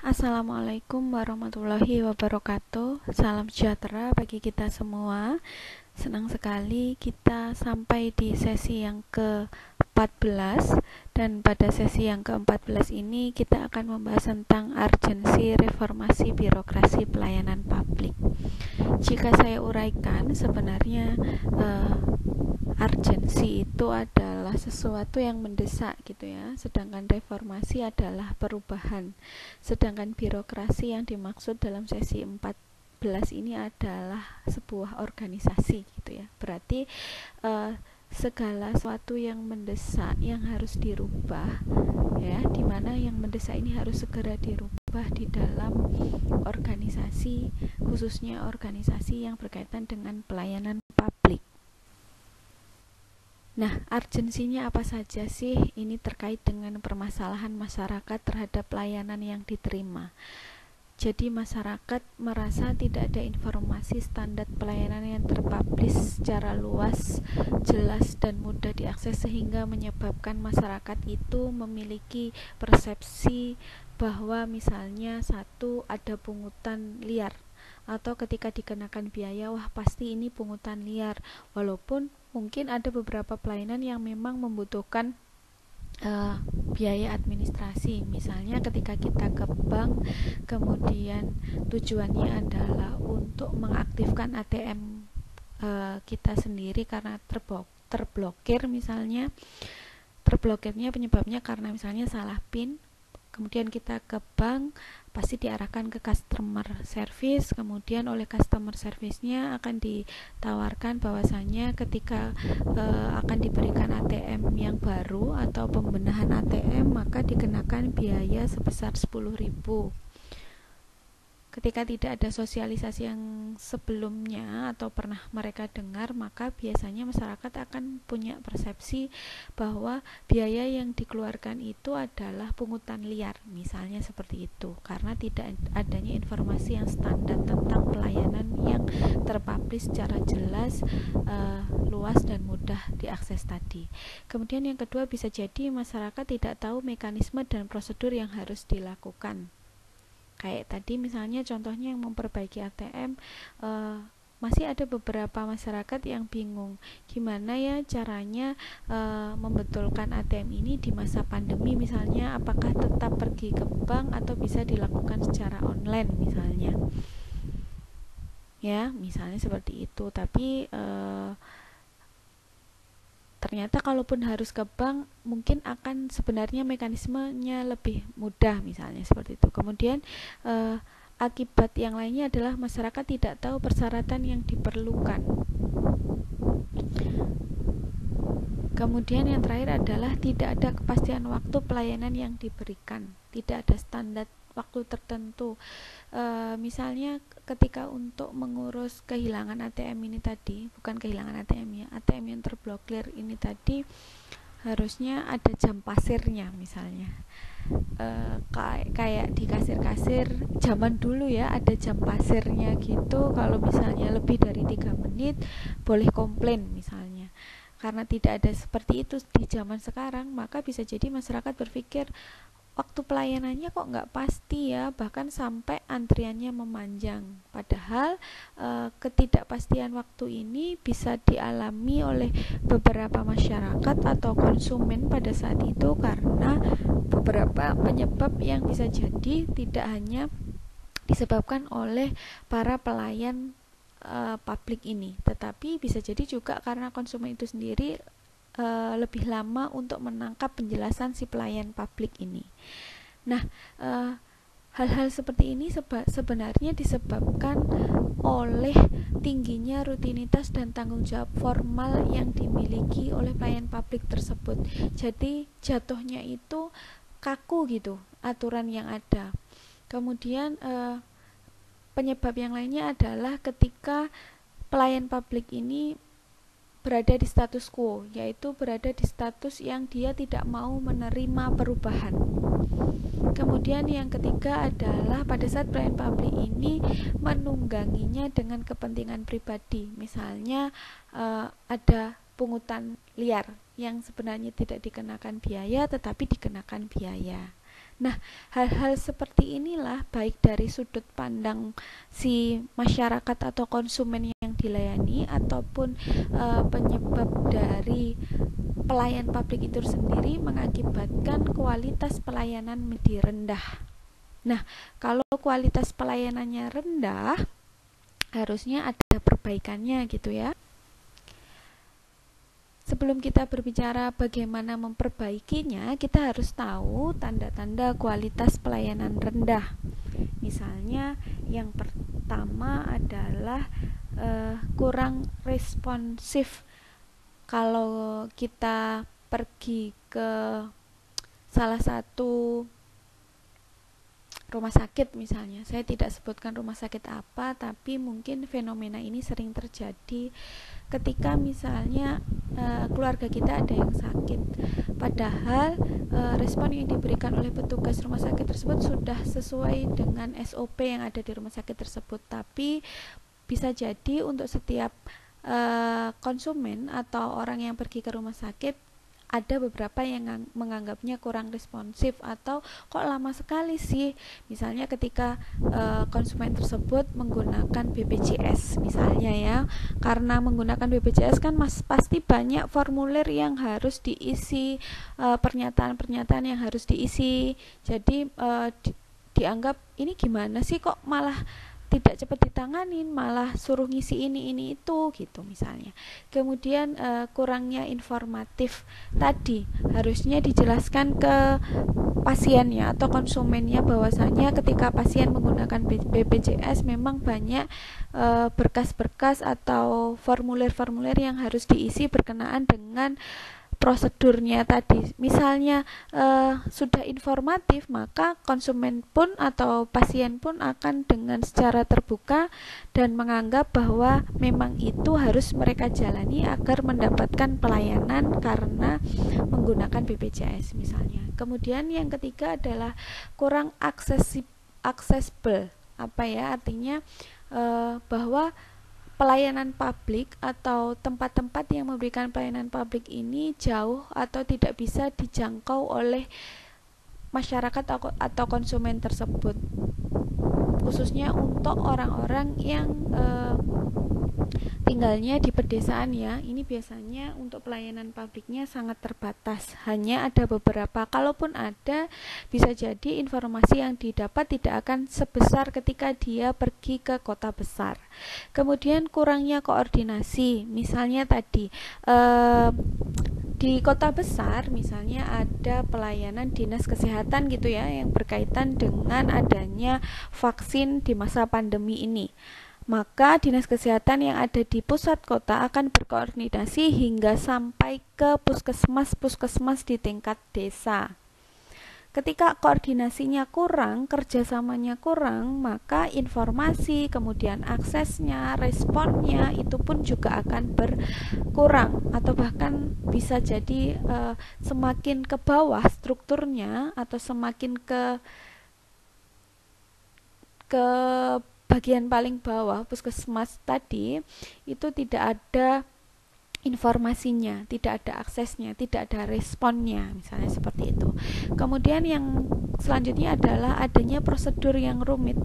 Assalamualaikum warahmatullahi wabarakatuh. Salam sejahtera bagi kita semua. Senang sekali kita sampai di sesi yang ke-14, dan pada sesi yang ke-14 ini kita akan membahas tentang urgensi reformasi birokrasi pelayanan publik. Jika saya uraikan, sebenarnya urgensi itu adalah sesuatu yang mendesak gitu ya, sedangkan reformasi adalah perubahan. Sedangkan birokrasi yang dimaksud dalam sesi 14 ini adalah sebuah organisasi gitu ya. Berarti segala sesuatu yang mendesak yang harus dirubah ya, dimana yang mendesak ini harus segera dirubah di dalam organisasi, khususnya organisasi yang berkaitan dengan pelayanan publik. Nah, urgensinya apa saja sih? Ini terkait dengan permasalahan masyarakat terhadap layanan yang diterima. Jadi masyarakat merasa tidak ada informasi standar pelayanan yang terpublish secara luas, jelas, dan mudah diakses, sehingga menyebabkan masyarakat itu memiliki persepsi bahwa misalnya satu, ada pungutan liar, atau ketika dikenakan biaya, wah pasti ini pungutan liar, walaupun mungkin ada beberapa pelayanan yang memang membutuhkan biaya administrasi. Misalnya ketika kita ke bank, kemudian tujuannya adalah untuk mengaktifkan ATM kita sendiri karena terblokir, misalnya terblokirnya penyebabnya karena misalnya salah PIN. Kemudian kita ke bank, pasti diarahkan ke customer service, kemudian oleh customer service-nya akan ditawarkan bahwasanya ketika akan diberikan ATM yang baru atau pembenahan ATM, maka dikenakan biaya sebesar 10.000. Ketika tidak ada sosialisasi yang sebelumnya atau pernah mereka dengar, maka biasanya masyarakat akan punya persepsi bahwa biaya yang dikeluarkan itu adalah pungutan liar, misalnya seperti itu, karena tidak adanya informasi yang standar tentang pelayanan yang terpublish secara jelas, luas, dan mudah diakses tadi. Kemudian yang kedua, bisa jadi masyarakat tidak tahu mekanisme dan prosedur yang harus dilakukan. Kayak tadi misalnya contohnya yang memperbaiki ATM, masih ada beberapa masyarakat yang bingung gimana ya caranya membetulkan ATM ini di masa pandemi, misalnya apakah tetap pergi ke bank atau bisa dilakukan secara online misalnya ya, misalnya seperti itu. Tapi ternyata kalaupun harus ke bank, mungkin akan sebenarnya mekanismenya lebih mudah, misalnya seperti itu. Kemudian akibat yang lainnya adalah masyarakat tidak tahu persyaratan yang diperlukan. Kemudian yang terakhir adalah tidak ada kepastian waktu pelayanan yang diberikan, tidak ada standar waktu tertentu. Misalnya ketika untuk mengurus kehilangan ATM ini tadi, bukan kehilangan ATM ya, ATM yang terblokir ini tadi, harusnya ada jam pasirnya misalnya. Kayak di kasir-kasir zaman dulu ya, ada jam pasirnya gitu. Kalau misalnya lebih dari 3 menit boleh komplain misalnya. Karena tidak ada seperti itu di zaman sekarang, maka bisa jadi masyarakat berpikir waktu pelayanannya kok nggak pasti ya, bahkan sampai antriannya memanjang. Padahal ketidakpastian waktu ini bisa dialami oleh beberapa masyarakat atau konsumen pada saat itu karena beberapa penyebab yang bisa jadi tidak hanya disebabkan oleh para pelayan publik ini, tetapi bisa jadi juga karena konsumen itu sendiri lebih lama untuk menangkap penjelasan si pelayan publik ini. Nah, hal-hal seperti ini sebenarnya disebabkan oleh tingginya rutinitas dan tanggung jawab formal yang dimiliki oleh pelayan publik tersebut. Jadi jatuhnya itu kaku gitu aturan yang ada. Kemudian penyebab yang lainnya adalah ketika pelayan publik ini berada di status quo, yaitu berada di status yang dia tidak mau menerima perubahan. Kemudian yang ketiga adalah pada saat pelayan publik ini menungganginya dengan kepentingan pribadi. Misalnya ada pungutan liar yang sebenarnya tidak dikenakan biaya tetapi dikenakan biaya. Nah, hal-hal seperti inilah baik dari sudut pandang si masyarakat atau konsumen yang dilayani ataupun penyebab dari pelayan publik itu sendiri mengakibatkan kualitas pelayanan menjadi rendah. Nah, kalau kualitas pelayanannya rendah, harusnya ada perbaikannya gitu ya. Sebelum kita berbicara bagaimana memperbaikinya, kita harus tahu tanda-tanda kualitas pelayanan rendah. Misalnya, yang pertama adalah kurang responsif. Kalau kita pergi ke salah satu rumah sakit misalnya, saya tidak sebutkan rumah sakit apa, tapi mungkin fenomena ini sering terjadi ketika misalnya keluarga kita ada yang sakit, padahal respon yang diberikan oleh petugas rumah sakit tersebut sudah sesuai dengan SOP yang ada di rumah sakit tersebut, tapi bisa jadi untuk setiap konsumen atau orang yang pergi ke rumah sakit ada beberapa yang menganggapnya kurang responsif atau kok lama sekali sih, misalnya ketika konsumen tersebut menggunakan BPJS misalnya ya, karena menggunakan BPJS kan pasti banyak formulir yang harus diisi, pernyataan-pernyataan yang harus diisi, jadi dianggap ini gimana sih kok malah tidak cepat ditanganin, malah suruh ngisi ini itu gitu misalnya. Kemudian kurangnya informatif tadi, harusnya dijelaskan ke pasiennya atau konsumennya bahwasanya ketika pasien menggunakan BPJS memang banyak berkas-berkas atau formulir-formulir yang harus diisi berkenaan dengan prosedurnya tadi. Misalnya sudah informatif, maka konsumen pun atau pasien pun akan dengan secara terbuka dan menganggap bahwa memang itu harus mereka jalani agar mendapatkan pelayanan karena menggunakan BPJS misalnya. Kemudian yang ketiga adalah kurang accessible. Apa ya artinya? Bahwa pelayanan publik atau tempat-tempat yang memberikan pelayanan publik ini jauh atau tidak bisa dijangkau oleh masyarakat atau konsumen tersebut, khususnya untuk orang-orang yang tinggalnya di pedesaan ya. Ini biasanya untuk pelayanan publiknya sangat terbatas, hanya ada beberapa, kalaupun ada bisa jadi informasi yang didapat tidak akan sebesar ketika dia pergi ke kota besar. Kemudian kurangnya koordinasi, misalnya tadi di kota besar misalnya ada pelayanan dinas kesehatan gitu ya yang berkaitan dengan adanya vaksin di masa pandemi ini. Maka dinas kesehatan yang ada di pusat kota akan berkoordinasi hingga sampai ke puskesmas di tingkat desa. Ketika koordinasinya kurang, kerjasamanya kurang, maka informasi, kemudian aksesnya, responnya itu pun juga akan berkurang atau bahkan bisa jadi semakin ke bawah strukturnya atau semakin ke bagian paling bawah puskesmas tadi itu tidak ada informasinya, tidak ada aksesnya, tidak ada responnya, misalnya seperti itu. Kemudian yang selanjutnya adalah adanya prosedur yang rumit.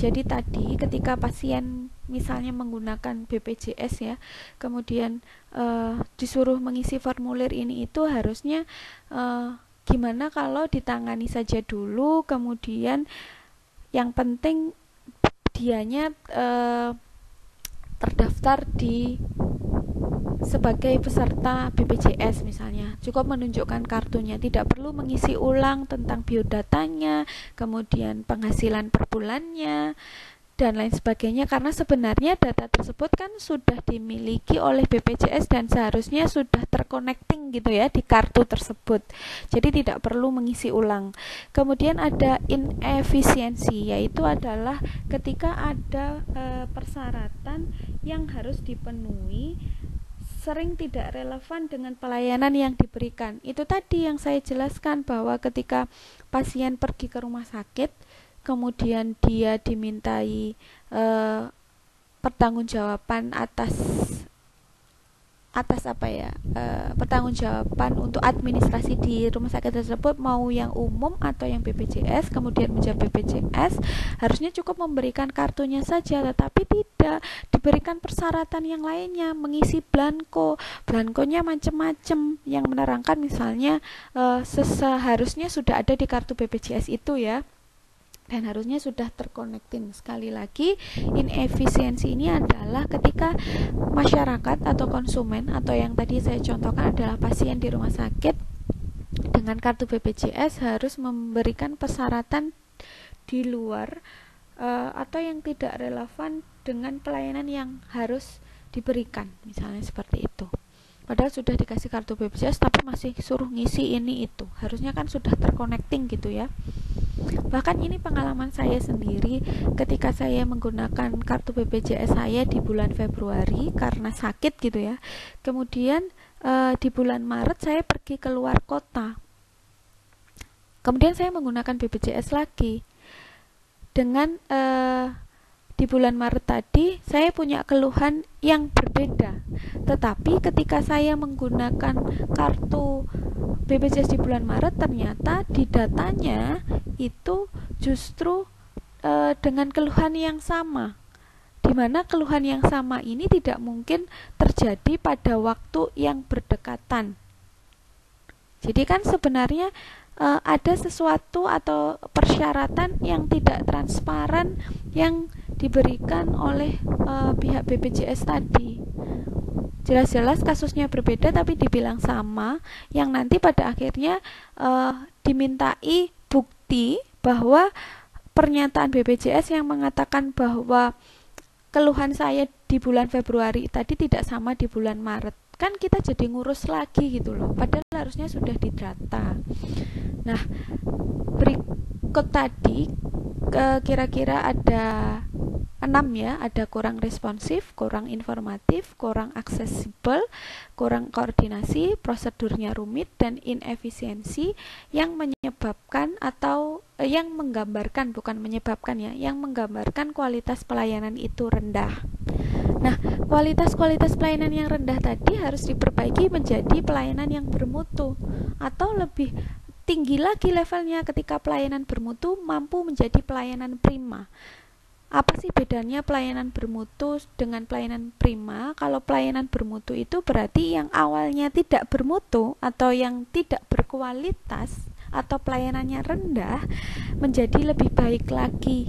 Jadi tadi ketika pasien misalnya menggunakan BPJS ya, kemudian disuruh mengisi formulir ini itu harusnya gimana kalau ditangani saja dulu, kemudian yang penting dianya terdaftar sebagai peserta BPJS misalnya, cukup menunjukkan kartunya, tidak perlu mengisi ulang tentang biodatanya, kemudian penghasilan per bulannya dan lain sebagainya, karena sebenarnya data tersebut kan sudah dimiliki oleh BPJS dan seharusnya sudah terconnecting gitu ya di kartu tersebut, jadi tidak perlu mengisi ulang. Kemudian ada inefisiensi, yaitu adalah ketika ada persyaratan yang harus dipenuhi sering tidak relevan dengan pelayanan yang diberikan. Itu tadi yang saya jelaskan bahwa ketika pasien pergi ke rumah sakit, kemudian dia dimintai pertanggungjawaban atas atas pertanggungjawaban untuk administrasi di rumah sakit tersebut, mau yang umum atau yang BPJS, kemudian menjadi BPJS, harusnya cukup memberikan kartunya saja, tetapi tidak diberikan persyaratan yang lainnya, mengisi blankonya macam-macam yang menerangkan misalnya seharusnya sudah ada di kartu BPJS itu ya, dan harusnya sudah terkonektin. Sekali lagi, inefisiensi ini adalah ketika masyarakat atau konsumen atau yang tadi saya contohkan adalah pasien di rumah sakit dengan kartu BPJS harus memberikan persyaratan di luar atau yang tidak relevan dengan pelayanan yang harus diberikan, misalnya seperti itu. Padahal sudah dikasih kartu BPJS tapi masih suruh ngisi ini itu. Harusnya kan sudah terconnecting gitu ya. Bahkan ini pengalaman saya sendiri ketika saya menggunakan kartu BPJS saya di bulan Februari karena sakit gitu ya. Kemudian di bulan Maret saya pergi keluar kota. Kemudian saya menggunakan BPJS lagi. Dengan di bulan Maret tadi saya punya keluhan yang berbeda. Tetapi ketika saya menggunakan kartu BPJS di bulan Maret, ternyata di datanya itu justru dengan keluhan yang sama, di mana keluhan yang sama ini tidak mungkin terjadi pada waktu yang berdekatan. Jadi kan sebenarnya ada sesuatu atau persyaratan yang tidak transparan yang diberikan oleh pihak BPJS tadi. Jelas-jelas kasusnya berbeda tapi dibilang sama, yang nanti pada akhirnya dimintai bukti bahwa pernyataan BPJS yang mengatakan bahwa keluhan saya di bulan Februari tadi tidak sama di bulan Maret. Kan kita jadi ngurus lagi gitu loh, padahal harusnya sudah didata. Nah, berikut tadi kira-kira ada 6 ya, ada kurang responsif, kurang informatif, kurang aksesibel, kurang koordinasi, prosedurnya rumit, dan inefisiensi yang menyebabkan atau yang menggambarkan, bukan menyebabkan ya, yang menggambarkan kualitas pelayanan itu rendah. Nah, kualitas pelayanan yang rendah tadi harus diperbaiki menjadi pelayanan yang bermutu, atau lebih tinggi lagi levelnya ketika pelayanan bermutu mampu menjadi pelayanan prima. Apa sih bedanya pelayanan bermutu dengan pelayanan prima? Kalau pelayanan bermutu itu berarti yang awalnya tidak bermutu atau yang tidak berkualitas atau pelayanannya rendah menjadi lebih baik lagi.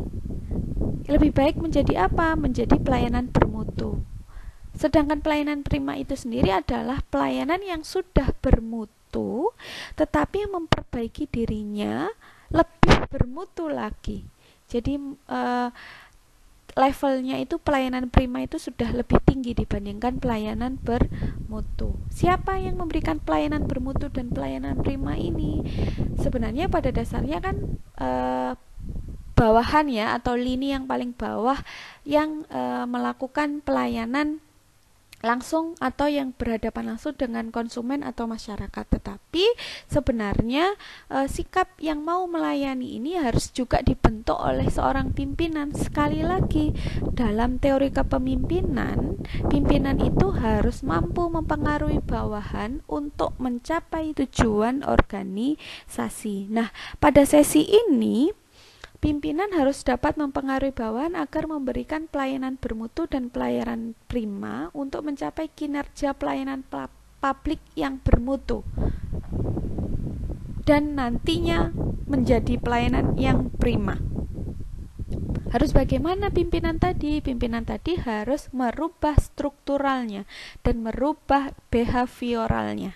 Lebih baik menjadi apa? Menjadi pelayanan bermutu. Sedangkan pelayanan prima itu sendiri adalah pelayanan yang sudah bermutu tetapi memperbaiki dirinya lebih bermutu lagi. Jadi levelnya itu pelayanan prima itu sudah lebih tinggi dibandingkan pelayanan bermutu. Siapa yang memberikan pelayanan bermutu dan pelayanan prima ini? Sebenarnya pada dasarnya kan bawahan ya, atau lini yang paling bawah yang melakukan pelayanan langsung atau yang berhadapan langsung dengan konsumen atau masyarakat. Tetapi sebenarnya sikap yang mau melayani ini harus juga dibentuk oleh seorang pimpinan. Sekali lagi, dalam teori kepemimpinan, pimpinan itu harus mampu mempengaruhi bawahan untuk mencapai tujuan organisasi. Nah, pada sesi ini pimpinan harus dapat mempengaruhi bawahan agar memberikan pelayanan bermutu dan pelayanan prima untuk mencapai kinerja pelayanan publik yang bermutu dan nantinya menjadi pelayanan yang prima. Harus bagaimana pimpinan tadi? Pimpinan tadi harus merubah strukturalnya dan merubah behavioralnya.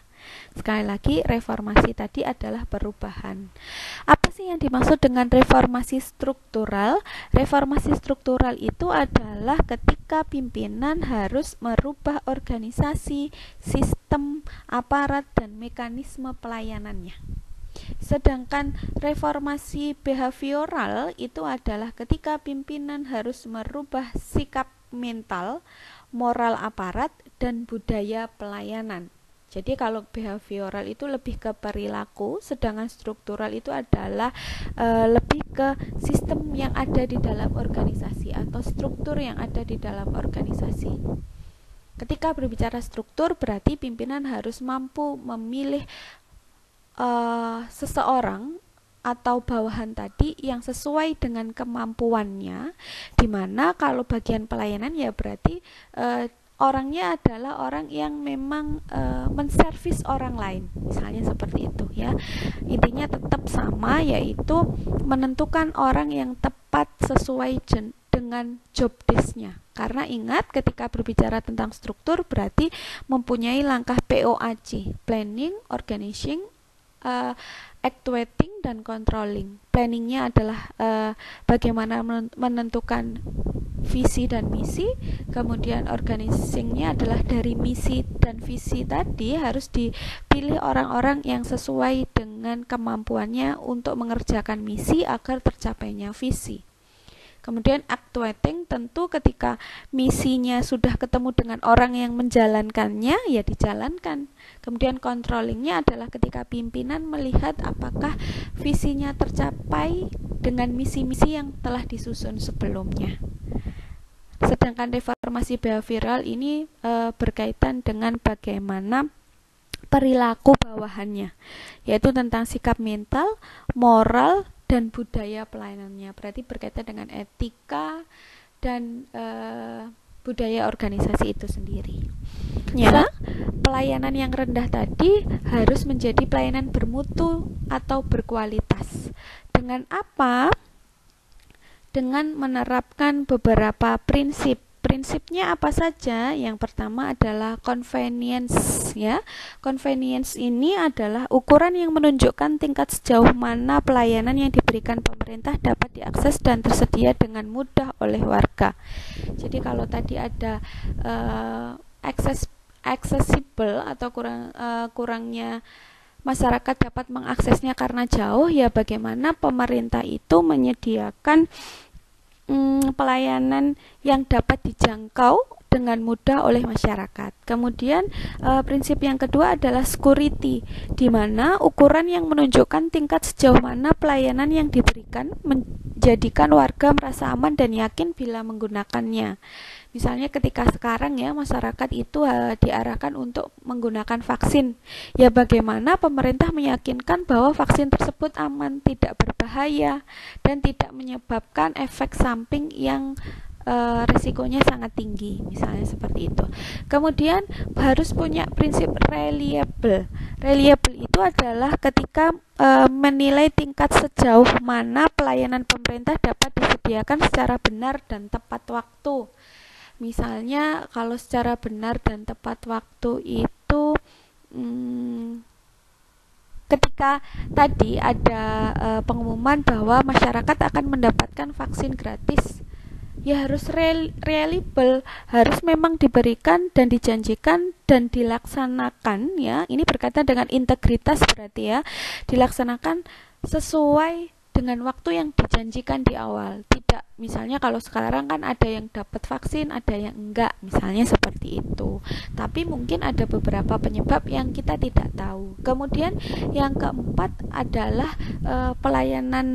Sekali lagi, reformasi tadi adalah perubahan. Apa sih yang dimaksud dengan reformasi struktural? Reformasi struktural itu adalah ketika pimpinan harus merubah organisasi, sistem, aparat, dan mekanisme pelayanannya. Sedangkan reformasi behavioral itu adalah ketika pimpinan harus merubah sikap mental, moral aparat, dan budaya pelayanan. Jadi kalau behavioral itu lebih ke perilaku, sedangkan struktural itu adalah lebih ke sistem yang ada di dalam organisasi atau struktur yang ada di dalam organisasi. Ketika berbicara struktur, berarti pimpinan harus mampu memilih seseorang atau bawahan tadi yang sesuai dengan kemampuannya, dimana kalau bagian pelayanan ya berarti orangnya adalah orang yang memang menservis orang lain, misalnya seperti itu ya. Intinya tetap sama, yaitu menentukan orang yang tepat sesuai dengan job desk-nya. Karena ingat, ketika berbicara tentang struktur berarti mempunyai langkah POAC, planning, organizing, actuating, dan controlling. Planningnya adalah bagaimana menentukan visi dan misi, kemudian organizingnya adalah dari misi dan visi tadi harus dipilih orang-orang yang sesuai dengan kemampuannya untuk mengerjakan misi agar tercapainya visi. Kemudian actuating, tentu ketika misinya sudah ketemu dengan orang yang menjalankannya, ya dijalankan. Kemudian controllingnya adalah ketika pimpinan melihat apakah visinya tercapai dengan misi-misi yang telah disusun sebelumnya. Sedangkan reformasi behavioral ini berkaitan dengan bagaimana perilaku bawahannya, yaitu tentang sikap mental, moral, dan budaya pelayanannya. Berarti berkaitan dengan etika dan budaya organisasi itu sendiri. Ya, pelayanan yang rendah tadi harus menjadi pelayanan bermutu atau berkualitas. Dengan apa? Dengan menerapkan beberapa prinsip. Prinsipnya apa saja? Yang pertama adalah convenience ya. Convenience ini adalah ukuran yang menunjukkan tingkat sejauh mana pelayanan yang diberikan pemerintah dapat diakses dan tersedia dengan mudah oleh warga. Jadi kalau tadi ada accessible atau kurangnya masyarakat dapat mengaksesnya karena jauh, ya bagaimana pemerintah itu menyediakan pelayanan yang dapat dijangkau dengan mudah oleh masyarakat. Kemudian prinsip yang kedua adalah security, di mana ukuran yang menunjukkan tingkat sejauh mana pelayanan yang diberikan menjadikan warga merasa aman dan yakin bila menggunakannya. Misalnya ketika sekarang ya masyarakat itu diarahkan untuk menggunakan vaksin, ya bagaimana pemerintah meyakinkan bahwa vaksin tersebut aman, tidak berbahaya, dan tidak menyebabkan efek samping yang risikonya sangat tinggi, misalnya seperti itu. Kemudian harus punya prinsip reliable. Reliable itu adalah ketika menilai tingkat sejauh mana pelayanan pemerintah dapat disediakan secara benar dan tepat waktu. Misalnya kalau secara benar dan tepat waktu itu ketika tadi ada pengumuman bahwa masyarakat akan mendapatkan vaksin gratis, ya harus reliable, harus memang diberikan dan dijanjikan dan dilaksanakan ya. Ini berkaitan dengan integritas berarti ya, dilaksanakan sesuai dengan waktu yang dijanjikan di awal. Tidak, misalnya kalau sekarang kan ada yang dapat vaksin, ada yang enggak, misalnya seperti itu. Tapi mungkin ada beberapa penyebab yang kita tidak tahu. Kemudian yang keempat adalah pelayanan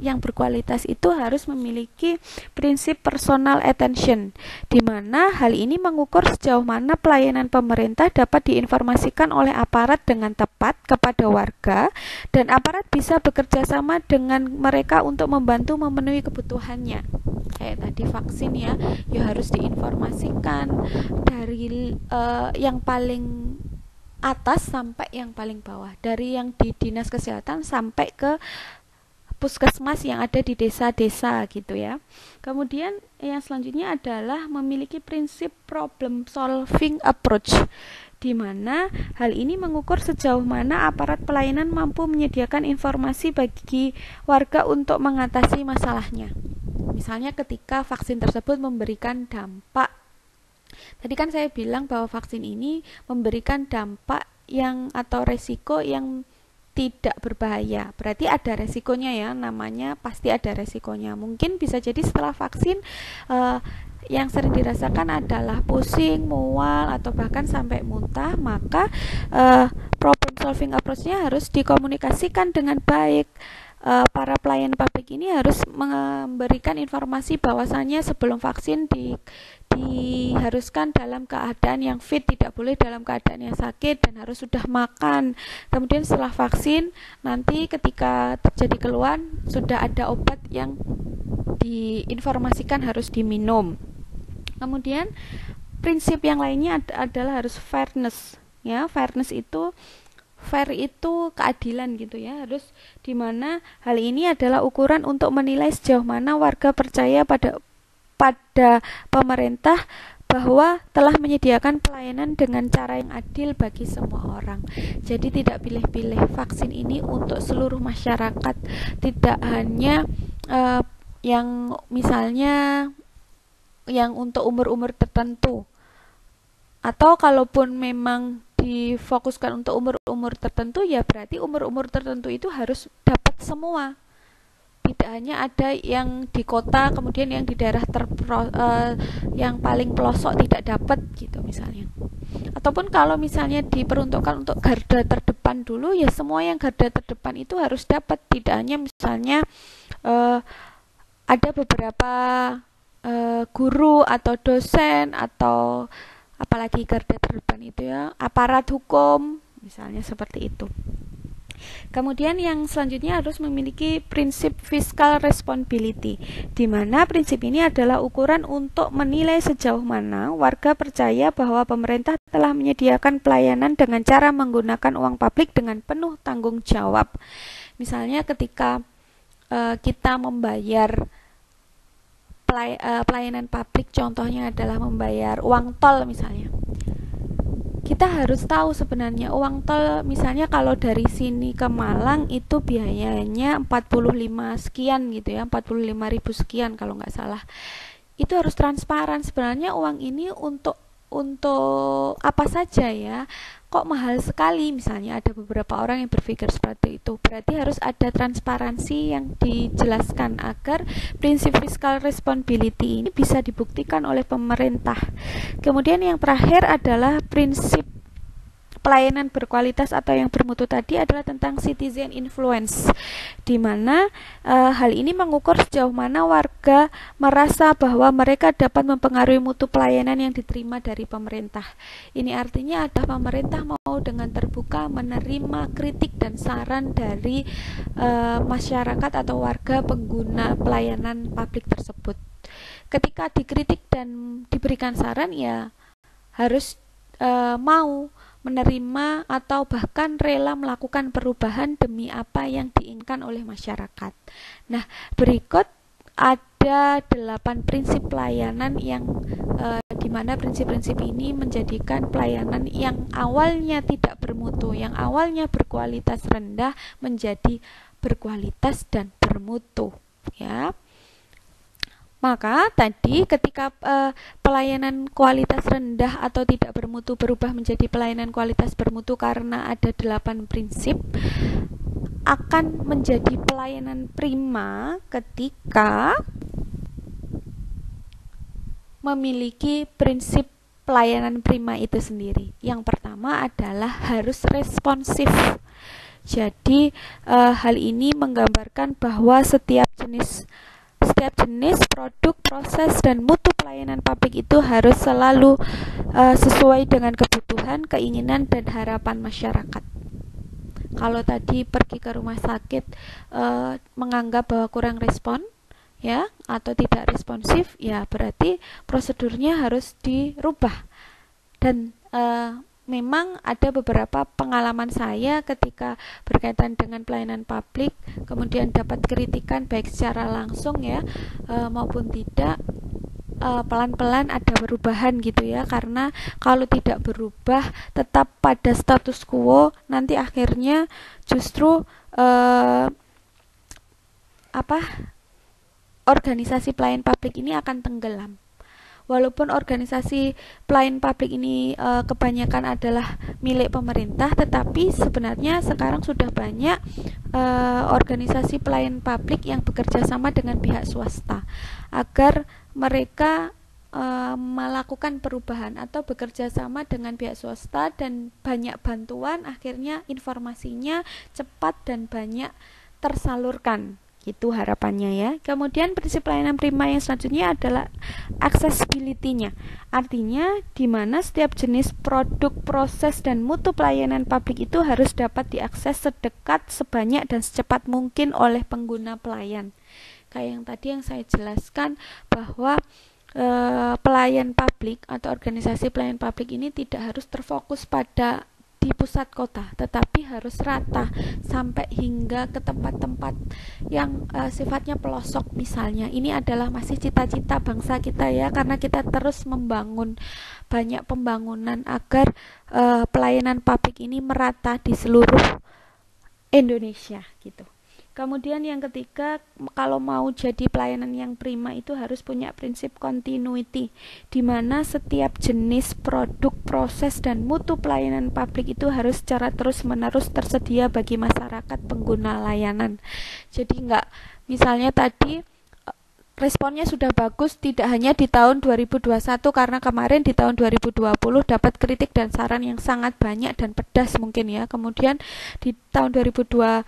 yang berkualitas itu harus memiliki prinsip personal attention, di mana hal ini mengukur sejauh mana pelayanan pemerintah dapat diinformasikan oleh aparat dengan tepat kepada warga, dan aparat bisa bekerja sama dengan mereka untuk membantu memenuhi kebutuhannya. Kayak tadi vaksin ya harus diinformasikan dari yang paling atas sampai yang paling bawah, dari yang di dinas kesehatan sampai ke puskesmas yang ada di desa-desa gitu ya. Kemudian yang selanjutnya adalah memiliki prinsip problem solving approach, di mana hal ini mengukur sejauh mana aparat pelayanan mampu menyediakan informasi bagi warga untuk mengatasi masalahnya. Misalnya ketika vaksin tersebut memberikan dampak, tadi kan saya bilang bahwa vaksin ini memberikan dampak yang atau resiko yang tidak berbahaya, berarti ada resikonya ya, namanya pasti ada resikonya. Mungkin bisa jadi setelah vaksin yang sering dirasakan adalah pusing, mual, atau bahkan sampai muntah, maka problem solving approach-nya harus dikomunikasikan dengan baik. Para pelayan publik ini harus memberikan informasi bahwasannya sebelum vaksin diharuskan dalam keadaan yang fit, tidak boleh dalam keadaan yang sakit, dan harus sudah makan. Kemudian setelah vaksin, nanti ketika terjadi keluhan sudah ada obat yang diinformasikan harus diminum. Kemudian prinsip yang lainnya adalah harus fairness, ya. Fairness itu fair itu keadilan gitu ya, harus dimana hal ini adalah ukuran untuk menilai sejauh mana warga percaya pada pemerintah bahwa telah menyediakan pelayanan dengan cara yang adil bagi semua orang. Jadi tidak pilih-pilih, vaksin ini untuk seluruh masyarakat, tidak hanya yang misalnya yang untuk umur-umur tertentu, atau kalaupun memang difokuskan untuk umur-umur tertentu, ya berarti umur-umur tertentu itu harus dapat semua, tidak hanya ada yang di kota kemudian yang di daerah yang paling pelosok tidak dapat gitu misalnya. Ataupun kalau misalnya diperuntukkan untuk garda terdepan dulu, ya semua yang garda terdepan itu harus dapat, tidak hanya misalnya ada beberapa guru atau dosen atau apalagi garda terdepan itu ya, aparat hukum misalnya seperti itu. Kemudian yang selanjutnya harus memiliki prinsip fiscal responsibility, di mana prinsip ini adalah ukuran untuk menilai sejauh mana warga percaya bahwa pemerintah telah menyediakan pelayanan dengan cara menggunakan uang publik dengan penuh tanggung jawab. Misalnya ketika kita membayar pelayanan publik, contohnya adalah membayar uang tol misalnya, kita harus tahu sebenarnya uang tol misalnya kalau dari sini ke Malang itu biayanya 45 sekian gitu ya, 45.000 sekian kalau nggak salah. Itu harus transparan sebenarnya uang ini untuk apa saja ya, kok mahal sekali misalnya. Ada beberapa orang yang berpikir seperti itu. Berarti harus ada transparansi yang dijelaskan agar prinsip fiscal responsibility ini bisa dibuktikan oleh pemerintah. Kemudian yang terakhir adalah prinsip pelayanan berkualitas atau yang bermutu tadi adalah tentang citizen influence, di mana hal ini mengukur sejauh mana warga merasa bahwa mereka dapat mempengaruhi mutu pelayanan yang diterima dari pemerintah. Ini artinya adalah pemerintah mau dengan terbuka menerima kritik dan saran dari masyarakat atau warga pengguna pelayanan publik tersebut. Ketika dikritik dan diberikan saran, ya harus mau menerima atau bahkan rela melakukan perubahan demi apa yang diinginkan oleh masyarakat. Nah, berikut ada 8 prinsip pelayanan yang di mana prinsip-prinsip ini menjadikan pelayanan yang awalnya tidak bermutu, yang awalnya berkualitas rendah menjadi berkualitas dan bermutu, ya. Maka tadi ketika pelayanan kualitas rendah atau tidak bermutu berubah menjadi pelayanan kualitas bermutu karena ada 8 prinsip, akan menjadi pelayanan prima ketika memiliki prinsip pelayanan prima itu sendiri. Yang pertama adalah harus responsif. Jadi hal ini menggambarkan bahwa setiap jenis produk, proses, dan mutu pelayanan publik itu harus selalu sesuai dengan kebutuhan, keinginan, dan harapan masyarakat. Kalau tadi pergi ke rumah sakit menganggap bahwa kurang respon, ya, atau tidak responsif, ya berarti prosedurnya harus dirubah. Dan memang ada beberapa pengalaman saya ketika berkaitan dengan pelayanan publik, kemudian dapat kritikan baik secara langsung ya maupun tidak, pelan-pelan ada perubahan gitu ya, karena kalau tidak berubah tetap pada status quo, nanti akhirnya justru organisasi pelayan publik ini akan tenggelam. Walaupun organisasi pelayan publik ini kebanyakan adalah milik pemerintah, tetapi sebenarnya sekarang sudah banyak organisasi pelayan publik yang bekerja sama dengan pihak swasta agar mereka melakukan perubahan atau bekerja sama dengan pihak swasta, dan banyak bantuan, akhirnya informasinya cepat dan banyak tersalurkan Itu harapannya ya. Kemudian prinsip pelayanan prima yang selanjutnya adalah accessibility-nya. Artinya di mana setiap jenis produk, proses, dan mutu pelayanan publik itu harus dapat diakses sedekat, sebanyak, dan secepat mungkin oleh pengguna pelayan. Kayak yang tadi yang saya jelaskan bahwa pelayan publik atau organisasi pelayan publik ini tidak harus terfokus pada di pusat kota, tetapi harus rata sampai hingga ke tempat-tempat yang sifatnya pelosok misalnya. Ini adalah masih cita-cita bangsa kita ya, karena kita terus membangun banyak pembangunan agar pelayanan publik ini merata di seluruh Indonesia gitu. Kemudian yang ketiga, kalau mau jadi pelayanan yang prima itu harus punya prinsip continuity, di mana setiap jenis produk, proses, dan mutu pelayanan publik itu harus secara terus-menerus tersedia bagi masyarakat pengguna layanan. Jadi misalnya tadi responnya sudah bagus tidak hanya di tahun 2021, karena kemarin di tahun 2020 dapat kritik dan saran yang sangat banyak dan pedas mungkin ya. Kemudian di tahun 2021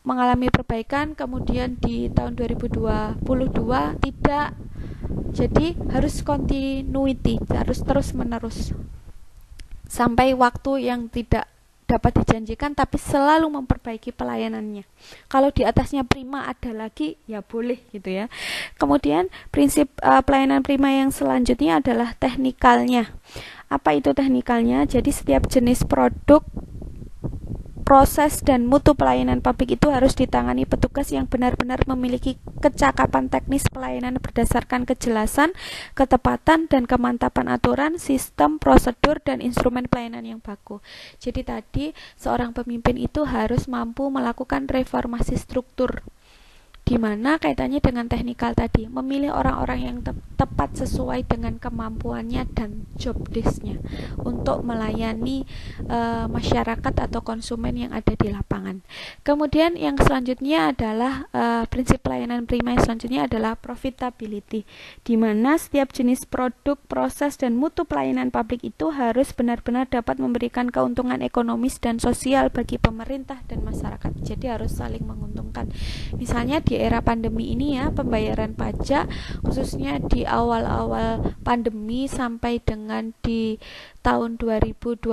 mengalami perbaikan, kemudian di tahun 2022 tidak. Jadi harus continuity, harus terus menerus sampai waktu yang tidak dapat dijanjikan, tapi selalu memperbaiki pelayanannya. Kalau di atasnya prima ada lagi ya boleh gitu ya. Kemudian prinsip pelayanan prima yang selanjutnya adalah teknikalnya. Apa itu teknikalnya? Jadi setiap jenis produk, proses, dan mutu pelayanan publik itu harus ditangani petugas yang benar-benar memiliki kecakapan teknis pelayanan berdasarkan kejelasan, ketepatan, dan kemantapan aturan, sistem, prosedur, dan instrumen pelayanan yang baku. Jadi tadi seorang pemimpin itu harus mampu melakukan reformasi struktur, di mana kaitannya dengan teknikal tadi, memilih orang-orang yang tepat sesuai dengan kemampuannya dan job desk-nya untuk melayani masyarakat atau konsumen yang ada di lapangan. Kemudian yang selanjutnya adalah prinsip pelayanan prima yang selanjutnya adalah profitability, di mana setiap jenis produk, proses, dan mutu pelayanan publik itu harus benar-benar dapat memberikan keuntungan ekonomis dan sosial bagi pemerintah dan masyarakat. Jadi harus saling menguntungkan. Misalnya di era pandemi ini ya, pembayaran pajak khususnya di awal-awal pandemi sampai dengan di tahun 2021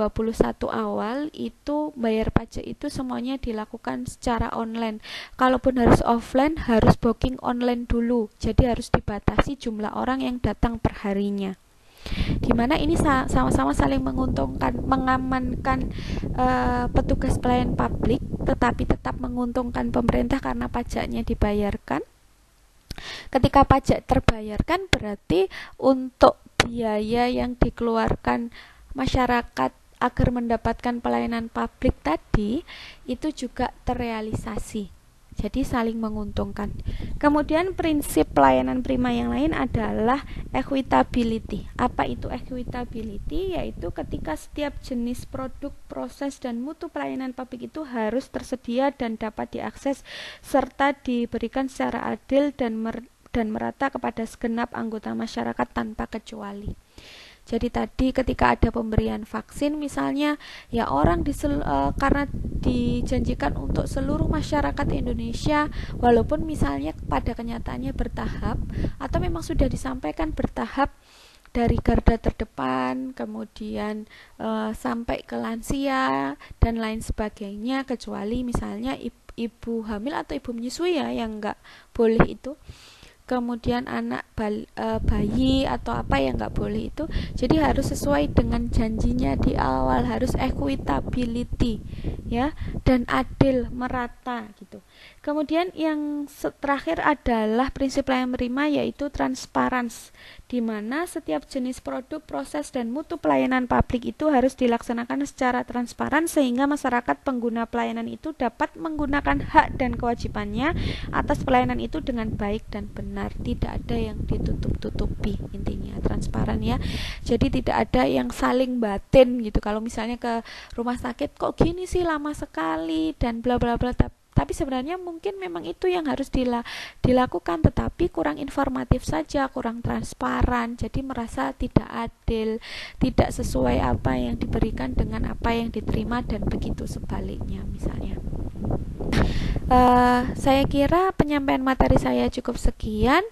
awal itu bayar pajak itu semuanya dilakukan secara online. Kalaupun harus offline, harus booking online dulu. Jadi harus dibatasi jumlah orang yang datang perharinya. Di mana ini sama-sama saling menguntungkan, mengamankan petugas pelayan publik, tetapi tetap menguntungkan pemerintah karena pajaknya dibayarkan. Ketika pajak terbayarkan, berarti untuk biaya yang dikeluarkan masyarakat agar mendapatkan pelayanan publik tadi itu juga terrealisasi. Jadi saling menguntungkan. Kemudian prinsip pelayanan prima yang lain adalah equitability. Apa itu equitability? Yaitu ketika setiap jenis produk, proses, dan mutu pelayanan publik itu harus tersedia dan dapat diakses serta diberikan secara adil dan merata kepada segenap anggota masyarakat tanpa kecuali. Jadi tadi ketika ada pemberian vaksin misalnya, ya orang karena dijanjikan untuk seluruh masyarakat Indonesia, walaupun misalnya pada kenyataannya bertahap atau memang sudah disampaikan bertahap dari garda terdepan, kemudian sampai ke lansia dan lain sebagainya, kecuali misalnya ibu hamil atau ibu menyusui ya yang nggak boleh itu. Kemudian anak bayi atau apa yang nggak boleh itu. Jadi harus sesuai dengan janjinya di awal, harus equitability ya, dan adil, merata gitu. Kemudian yang terakhir adalah prinsip pelayanan prima, yaitu transparansi, di mana setiap jenis produk, proses, dan mutu pelayanan publik itu harus dilaksanakan secara transparan sehingga masyarakat pengguna pelayanan itu dapat menggunakan hak dan kewajibannya atas pelayanan itu dengan baik dan benar. Tidak ada yang ditutup-tutupi, intinya transparan ya. Jadi tidak ada yang saling batin gitu. Kalau misalnya ke rumah sakit kok gini sih lama sekali dan bla bla bla, tapi sebenarnya mungkin memang itu yang harus dilakukan, tetapi kurang informatif saja, kurang transparan, jadi merasa tidak adil, tidak sesuai apa yang diberikan dengan apa yang diterima, dan begitu sebaliknya misalnya. Saya kira penyampaian materi saya cukup sekian.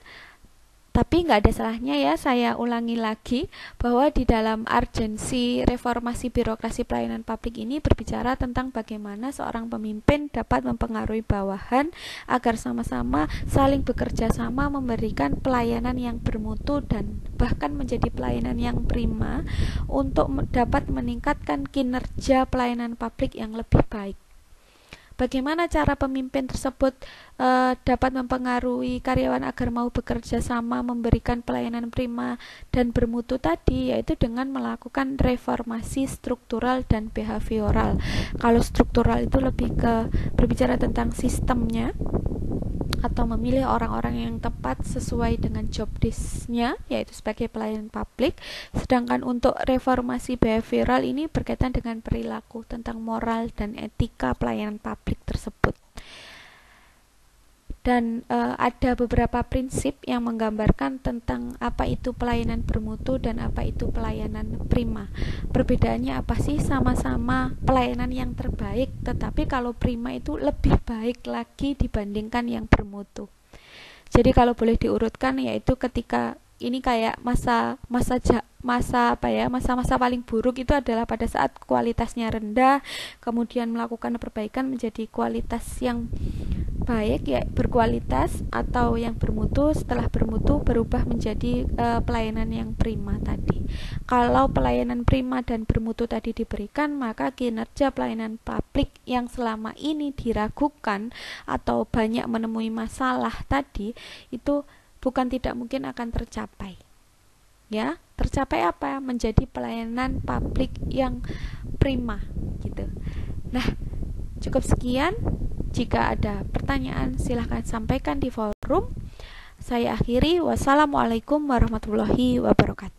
Tapi nggak ada salahnya ya saya ulangi lagi bahwa di dalam urgensi reformasi birokrasi pelayanan publik ini berbicara tentang bagaimana seorang pemimpin dapat mempengaruhi bawahan agar sama-sama saling bekerja sama memberikan pelayanan yang bermutu dan bahkan menjadi pelayanan yang prima untuk dapat meningkatkan kinerja pelayanan publik yang lebih baik. Bagaimana cara pemimpin tersebut dapat mempengaruhi karyawan agar mau bekerja sama memberikan pelayanan prima dan bermutu tadi, yaitu dengan melakukan reformasi struktural dan behavioral. Kalau struktural itu lebih ke berbicara tentang sistemnya atau memilih orang-orang yang tepat sesuai dengan job desk-nya, yaitu sebagai pelayan publik. Sedangkan untuk reformasi behavioral ini berkaitan dengan perilaku tentang moral dan etika pelayanan publik tersebut. Dan ada beberapa prinsip yang menggambarkan tentang apa itu pelayanan bermutu dan apa itu pelayanan prima. Perbedaannya apa sih? Sama-sama pelayanan yang terbaik, tetapi kalau prima itu lebih baik lagi dibandingkan yang bermutu. Jadi kalau boleh diurutkan, yaitu ketika ini kayak masa-masa paling buruk itu adalah pada saat kualitasnya rendah, kemudian melakukan perbaikan menjadi kualitas yang baik, ya berkualitas atau yang bermutu, setelah bermutu berubah menjadi pelayanan yang prima tadi. Kalau pelayanan prima dan bermutu tadi diberikan, maka kinerja pelayanan publik yang selama ini diragukan atau banyak menemui masalah tadi itu bukan tidak mungkin akan tercapai. Ya, tercapai apa? Menjadi pelayanan publik yang prima gitu. Nah, cukup sekian. Jika ada pertanyaan silahkan sampaikan di forum. Saya akhiri. Wassalamualaikum warahmatullahi wabarakatuh.